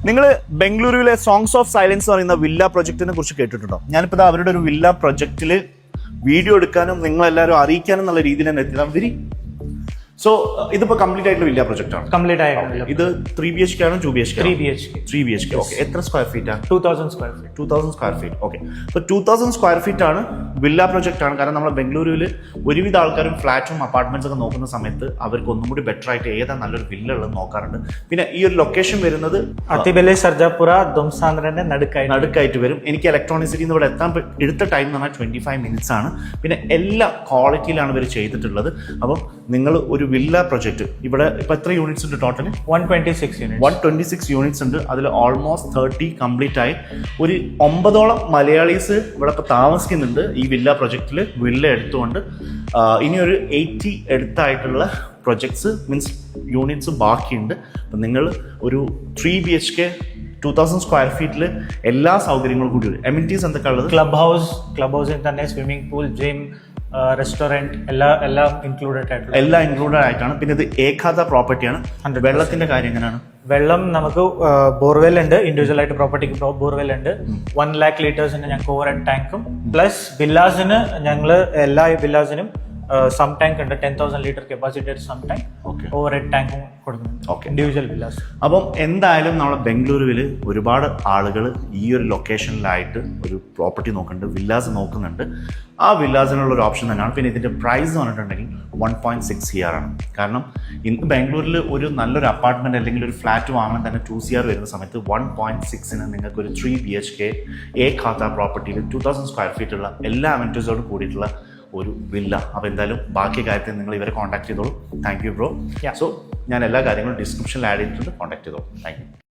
നിങ്ങൾ ബംഗളൂരുവിലെ songs of silence എന്ന് പറയുന്ന വില്ല പ്രൊജക്റ്റിനെ കുറിച്ച് കേട്ടിട്ടുണ്ടോ? ഞാനിപ്പോൾ അവരുടെ ഒരു വില്ല പ്രൊജക്റ്റിൽ വീഡിയോ എടുക്കാനും നിങ്ങളെല്ലാവരും അറിയിക്കാനും എന്നുള്ള രീതിയിൽ തന്നെ എത്തിയതാണ്. സോ ഇതിപ്പോ കംപ്ലീറ്റ് ആയിട്ടുള്ള വില്ല പ്രൊജക്ട് ആണ്. കംപ്ലീറ്റ് ആയിട്ടുള്ള ഇത് 3 BHK ആണോ 2 BHK? 3 BHK. ഓക്കെ. എത്ര സ്ക്വയർ ഫീറ്റ് ആണ്? 2000 square feet. 2000 square feet. Okay. അപ്പോൾ 2000 സ്ക്വയർ ഫീറ്റ് ആണ് വില്ല പ്രൊജക്ട് ആണ്. കാരണം നമ്മൾ ബംഗളൂരുവിൽ ഒരുവിധ ആൾക്കാരും ഫ്ലാറ്റും അപ്പാർട്ട്മെന്റ്സ് ഒക്കെ നോക്കുന്ന സമയത്ത് അവർക്ക് ഒന്നും കൂടി ബെറ്റർ ആയിട്ട് ഏതാ നല്ലൊരു വില്ല ഉള്ളത് നോക്കാറുണ്ട്. പിന്നെ ഈ ഒരു ലൊക്കേഷൻ വരുന്നത് അത്തിബെലെ സർജാപുര ദുംസാന്ദ്രന്റെ നടുക്കായിട്ട് വരും. എനിക്ക് ഇലക്ട്രോണിക് സിറ്റിന്ന് ഇവിടെ എത്താൻ എടുത്ത ടൈം എന്ന് പറഞ്ഞാൽ 25 മിനിറ്റ്സ് ആണ്. പിന്നെ എല്ലാ ക്വാളിറ്റിയിലാണ് ഇവർ ചെയ്തിട്ടുള്ളത്. അപ്പം നിങ്ങൾ ഒരു വില്ല പ്രൊജക്ട് ഇവിടെ ഇപ്പൊ എത്ര യൂണിറ്റ്സ് ഉണ്ട് ടോട്ടൽ? 126 യൂണിറ്റ്സ് ഉണ്ട്. അതിൽ ഓൾമോസ്റ്റ് 30 കംപ്ലീറ്റ് ആയി. ഒരു 9ഓളം മലയാളീസ് ഇവിടെ ഇപ്പൊ താമസിക്കുന്നുണ്ട് ഈ വില്ല പ്രൊജക്റ്റിൽ വില്ല എടുത്തുകൊണ്ട്. ഇനി ഒരു 80 എടുത്തായിട്ടുള്ള പ്രൊജക്ട്സ് മീൻസ് യൂണിറ്റ്സ് ബാക്കിയുണ്ട്. അപ്പം നിങ്ങൾ ഒരു 3 BHK 2000 സ്ക്വയർ ഫീറ്റിൽ എല്ലാ സൗകര്യങ്ങളും കൂടി വരും. എമിനിറ്റീസ് എന്തൊക്കെ ഉള്ളത്? ക്ലബ് ഹൗസിൽ തന്നെ സ്വിമ്മിംഗ് പൂൾ, ജിം, റെസ്റ്റോറന്റ് എല്ലാം ഇൻക്ലൂഡഡ് ആയിട്ടാണ്. പിന്നെ ഇത് ഏകാദ പ്രോപ്പർട്ടിയാണ്. വെള്ളത്തിന്റെ കാര്യം എങ്ങനെയാണ്? വെള്ളം നമുക്ക് ബോർവെൽ ഉണ്ട്, ഇൻഡിവിജ്വൽ ആയിട്ട് പ്രോപ്പർട്ടിക്ക് ബോർവെൽ ഉണ്ട്. 1 lakh ലിറ്റേഴ്സിന് ഞങ്ങൾക്ക് ഓവർ ഹെഡ് ടാങ്കും പ്ലസ് വില്ലാസിന് ഞങ്ങൾ എല്ലാ വില്ലാസിനും സം ടാങ്ക് ഉണ്ട്. 10,000 litre capacity sump tank, overhead ടാങ്കും കൊടുക്കുന്നുണ്ട് ഇൻഡിവിജ്വൽ വില്ലാസ്. അപ്പം എന്തായാലും നമ്മുടെ ബംഗളൂരുവിൽ ഒരുപാട് ആളുകൾ ഈ ഒരു ലൊക്കേഷനിലായിട്ട് ഒരു പ്രോപ്പർട്ടി നോക്കുന്നുണ്ട്, വില്ലാസ് നോക്കുന്നുണ്ട്. ആ വില്ലാസിനുള്ള ഒരു ഓപ്ഷൻ തന്നെയാണ്. പിന്നെ ഇതിൻ്റെ പ്രൈസ് പറഞ്ഞിട്ടുണ്ടെങ്കിൽ 1.6 CR ആണ്. കാരണം ഇന്ന് ബാംഗ്ലൂരിൽ ഒരു നല്ലൊരു അപ്പാർട്ട്മെന്റ് അല്ലെങ്കിൽ ഒരു ഫ്ലാറ്റ് വാങ്ങാൻ തന്നെ 2 CR വരുന്ന സമയത്ത് 1.6-ന് നിങ്ങൾക്ക് ഒരു 3 BHK ഏകാദ പ്രോപ്പർട്ടിയിൽ 2000 സ്ക്വയർ ഫീറ്റ് ഉള്ള എല്ലാ അമെനിറ്റീസോടും കൂടിയിട്ടുള്ള ഒരു വില്ല. അപ്പോൾ എന്തായാലും ബാക്കി കാര്യത്തിൽ നിങ്ങൾ ഇവരെ കോൺടാക്ട് ചെയ്തോളൂ. Thank you bro. സോ ഞാൻ എല്ലാ കാര്യങ്ങളും ഡിസ്ക്രിപ്ഷനിൽ ആഡ് ചെയ്തിട്ടുണ്ട്. കോൺടാക്ട് ചെയ്തോളൂ. Thank you.